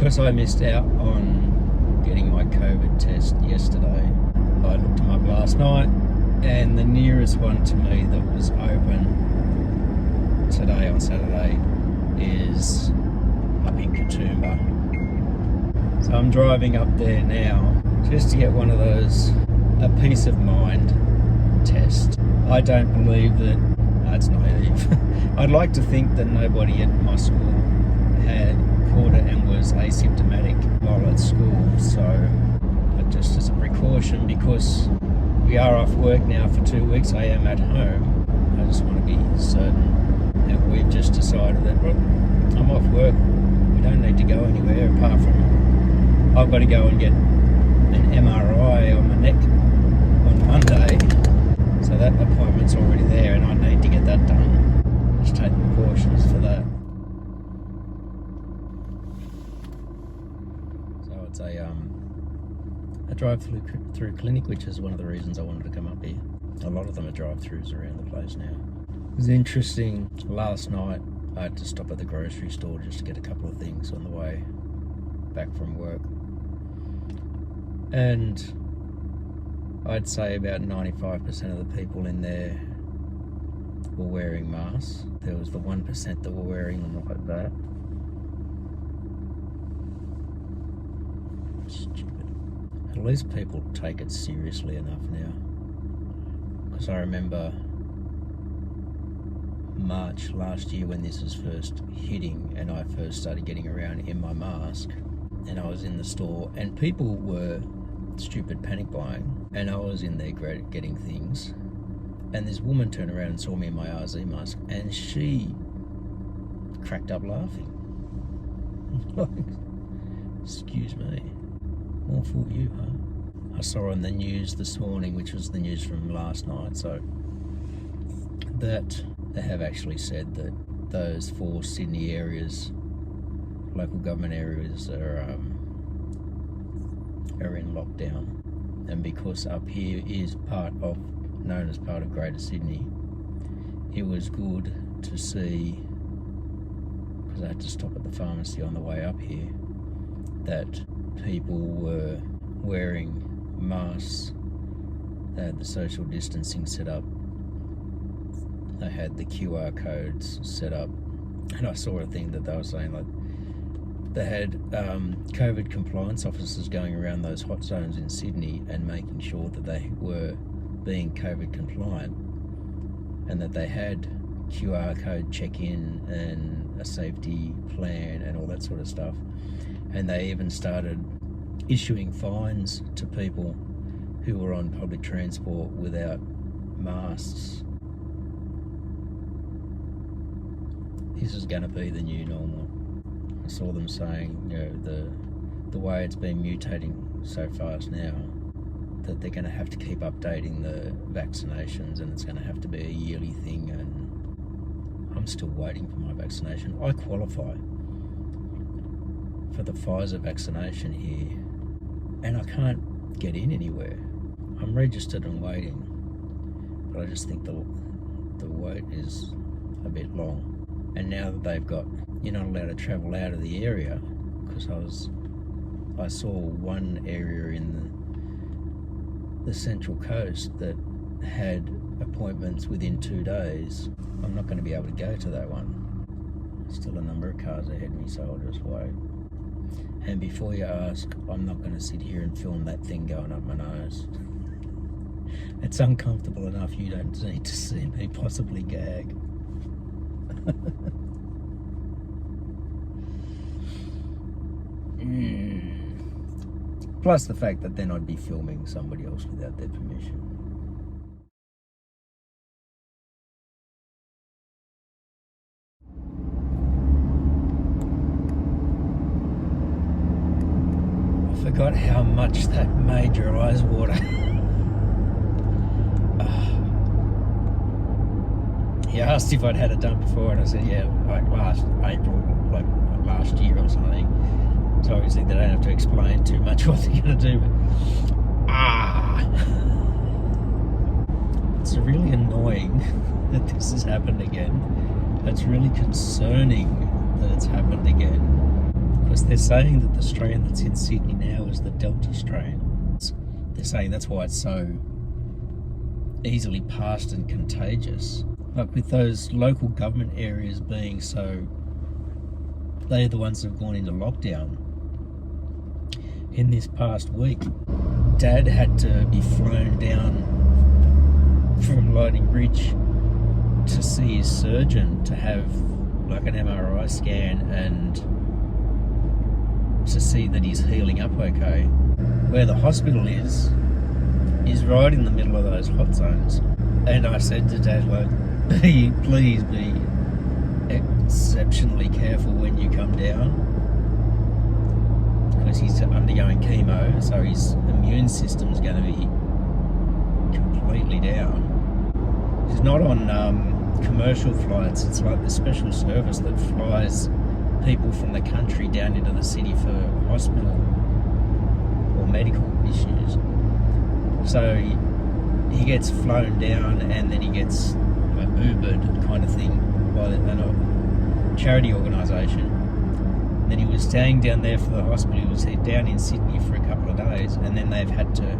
because I missed out on getting my COVID test yesterday, I looked them up last night, and the nearest one to me that was open today on Saturday is up in Katoomba. So I'm driving up there now just to get one of those, a peace of mind test. I don't believe that, it's naive. I'd like to think that nobody at my school had caught it and was asymptomatic while at school, but just as a precaution, because we are off work now for 2 weeks, I am at home. I just want to be certain that we've just decided that, well, I'm off work, we don't need to go anywhere apart from I've got to go and get an MRI on my neck on Monday, so that appointment's already there and I need to get that done. Just take precautions for that. So it's a drive-through clinic, which is one of the reasons I wanted to come up here. A lot of them are drive-throughs around the place now. It was interesting, last night I had to stop at the grocery store just to get a couple of things on the way back from work. And I'd say about 95% of the people in there were wearing masks. There was the 1% that were wearing them like that. Stupid. At least people take it seriously enough now. Because I remember March last year when this was first hitting and I first started getting around in my mask, and I was in the store and people were stupid panic buying, and I was in there getting things, and this woman turned around and saw me in my RZ mask and she cracked up laughing. Like, excuse me, more for you, huh? I saw on the news this morning, which was the news from last night, so that they have actually said that those 4 Sydney areas, local government areas, are in lockdown. And because up here is known as part of Greater Sydney, it was good to see, because I had to stop at the pharmacy on the way up here, that people were wearing masks. They had the social distancing set up, they had the QR codes set up, and I saw a thing that they were saying, like, they had COVID compliance officers going around those hot zones in Sydney and making sure that they were being COVID compliant, and that they had QR code check-in and a safety plan and all that sort of stuff. And they even started issuing fines to people who were on public transport without masks. This is going to be the new normal. I saw them saying, the way it's been mutating so fast now, that they're going to have to keep updating the vaccinations, and it's going to have to be a yearly thing, and I'm still waiting for my vaccination. I qualify for the Pfizer vaccination here, and I can't get in anywhere. I'm registered and waiting, but I just think the wait is a bit long. And now that they've got, you're not allowed to travel out of the area, because I saw one area in the Central Coast that had appointments within 2 days. I'm not going to be able to go to that one. Still a number of cars ahead of me, so I'll just wait. And before you ask, I'm not going to sit here and film that thing going up my nose. It's uncomfortable enough, you don't need to see me possibly gag. Plus the fact that then I'd be filming somebody else without their permission. I forgot how much that made your eyes water. He asked if I'd had it done before, and I said, yeah, like last April, like last year or something. So obviously they don't have to explain too much what they're going to do. But, it's really annoying that this has happened again. It's really concerning that it's happened again. Because they're saying that the strain that's in Sydney now is the Delta strain. They're saying that's why it's so easily passed and contagious. Like with those local government areas being so, they're the ones that have gone into lockdown. In this past week, Dad had to be flown down from Lightning Bridge to see his surgeon to have like an MRI scan and to see that he's healing up okay. Where the hospital is right in the middle of those hot zones. And I said to Dad, like, please be exceptionally careful when you come down, because he's undergoing chemo, so his immune system's going to be completely down. He's not on commercial flights. It's like the special service that flies people from the country down into the city for hospital or medical issues. So he gets flown down and then he gets Ubered kind of thing by a charity organisation. Then he was staying down there for the hospital. He was down in Sydney for a couple of days, and then they've had to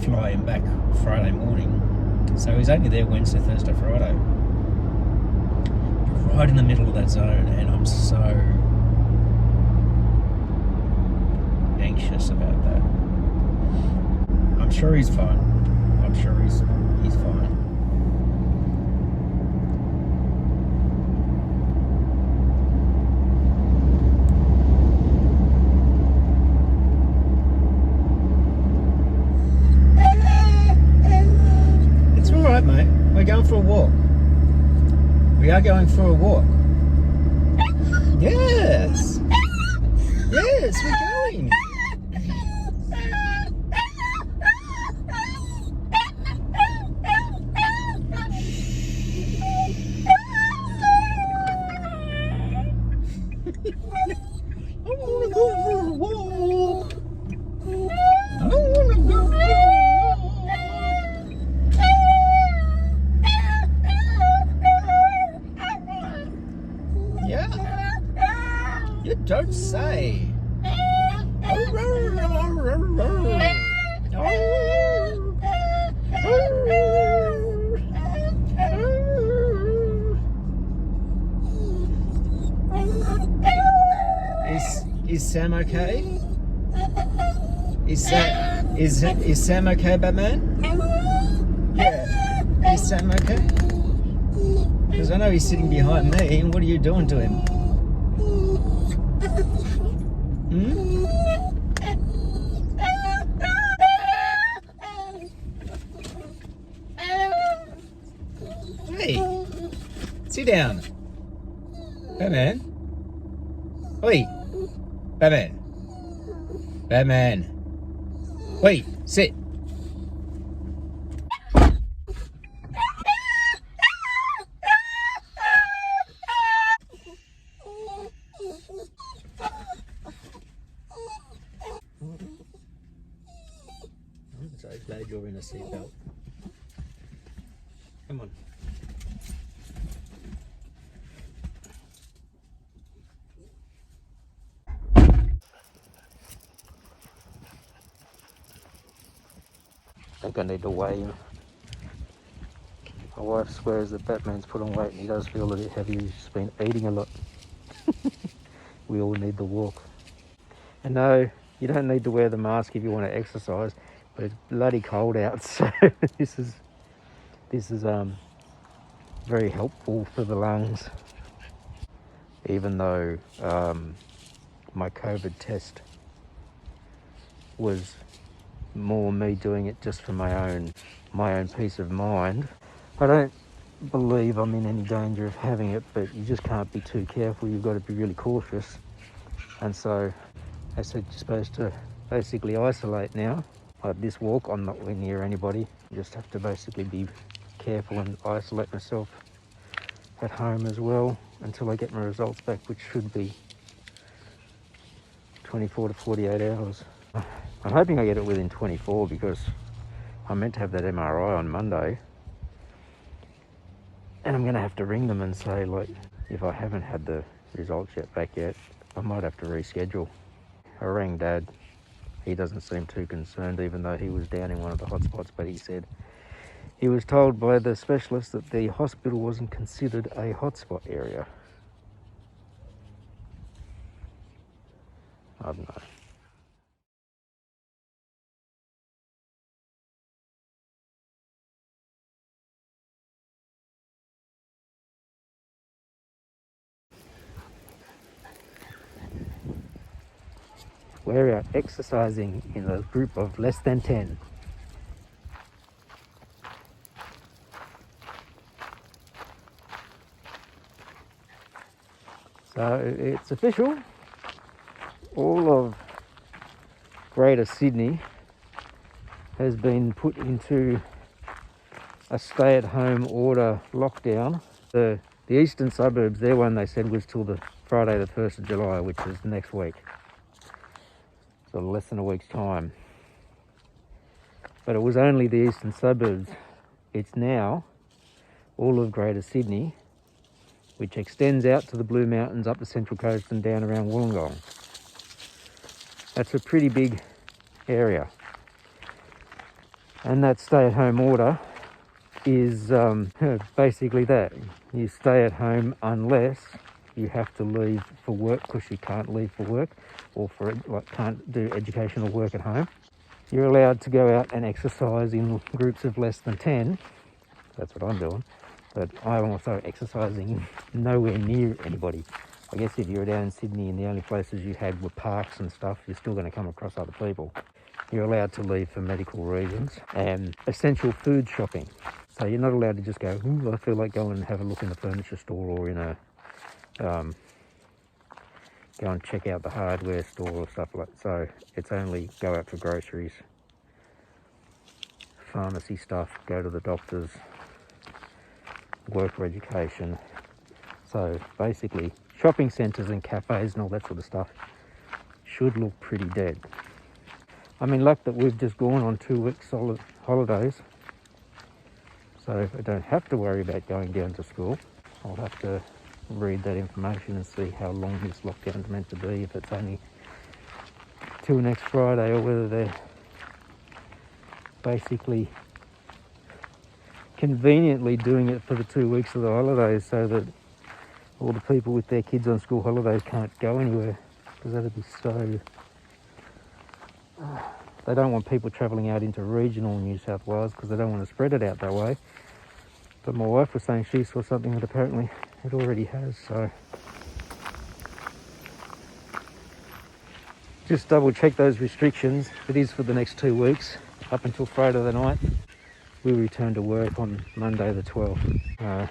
fly him back Friday morning. So he's only there Wednesday, Thursday, Friday. Right in the middle of that zone, and I'm so anxious about that. I'm sure he's fine. I'm sure he's fine. It's all right, mate. We're going for a walk. We are going for a walk. Yes. Yes, we're going. I want to go for a walk. I want to go for a walk. Yeah. You don't say. Is Sam okay? Is Sam okay, Batman? Yeah. Is Sam okay? Because I know he's sitting behind me, and what are you doing to him? Hmm? Hey, sit down. Batman. Oi, Batman. Batman. Oi, sit. I'm so glad you're in a seatbelt. Come on. I think I need to weigh him. My wife swears that Batman's put on weight and he does feel a bit heavy. He's been eating a lot. We all need the walk. And no, you don't need to wear the mask if you want to exercise, but it's bloody cold out, so this is very helpful for the lungs. Even though my COVID test was more me doing it just for my own peace of mind, I don't believe I'm in any danger of having it, but you just can't be too careful. You've got to be really cautious. And so I said you're supposed to basically isolate now. Like this walk, I'm not near anybody. You just have to basically be careful and isolate myself at home as well until I get my results back, which should be 24 to 48 hours. I'm hoping I get it within 24 because I'm meant to have that MRI on Monday. And I'm going to have to ring them and say, like, if I haven't had the results back yet, I might have to reschedule. I rang Dad. He doesn't seem too concerned, even though he was down in one of the hotspots, but he said he was told by the specialist that the hospital wasn't considered a hotspot area. I don't know. We're out exercising in a group of less than 10. So it's official. All of Greater Sydney has been put into a stay-at-home order lockdown. The eastern suburbs, their one they said was till the Friday the 1st of July, which is next week. So less than a week's time. But it was only the eastern suburbs. It's now all of Greater Sydney, which extends out to the Blue Mountains, up the Central Coast and down around Wollongong. That's a pretty big area. And that stay-at-home order is basically that. You stay at home unless you have to leave for work, because you can't leave for work, or can't do educational work at home. You're allowed to go out and exercise in groups of less than 10. That's what I'm doing. But I'm also exercising nowhere near anybody. I guess if you were down in Sydney and the only places you had were parks and stuff, you're still going to come across other people. You're allowed to leave for medical reasons and essential food shopping. So you're not allowed to just go, ooh, I feel like going and have a look in the furniture store, or in a go and check out the hardware store or stuff like that. So it's only go out for groceries, pharmacy stuff, go to the doctors, work or education. So basically shopping centres and cafes and all that sort of stuff should look pretty dead. I mean, luck that we've just gone on 2 weeks solid holidays, so I don't have to worry about going down to school. I'll have to read that information and see how long this lockdown's meant to be, if it's only till next Friday, or whether they're basically conveniently doing it for the 2 weeks of the holidays so that all the people with their kids on school holidays can't go anywhere, because that'd be so... They don't want people travelling out into regional New South Wales because they don't want to spread it out that way. But my wife was saying she saw something that apparently it already has, so... Just double check those restrictions. It is for the next 2 weeks, up until Friday the 9th. We return to work on Monday the 12th.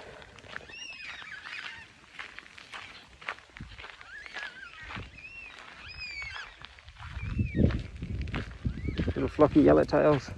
Little flocky yellowtails.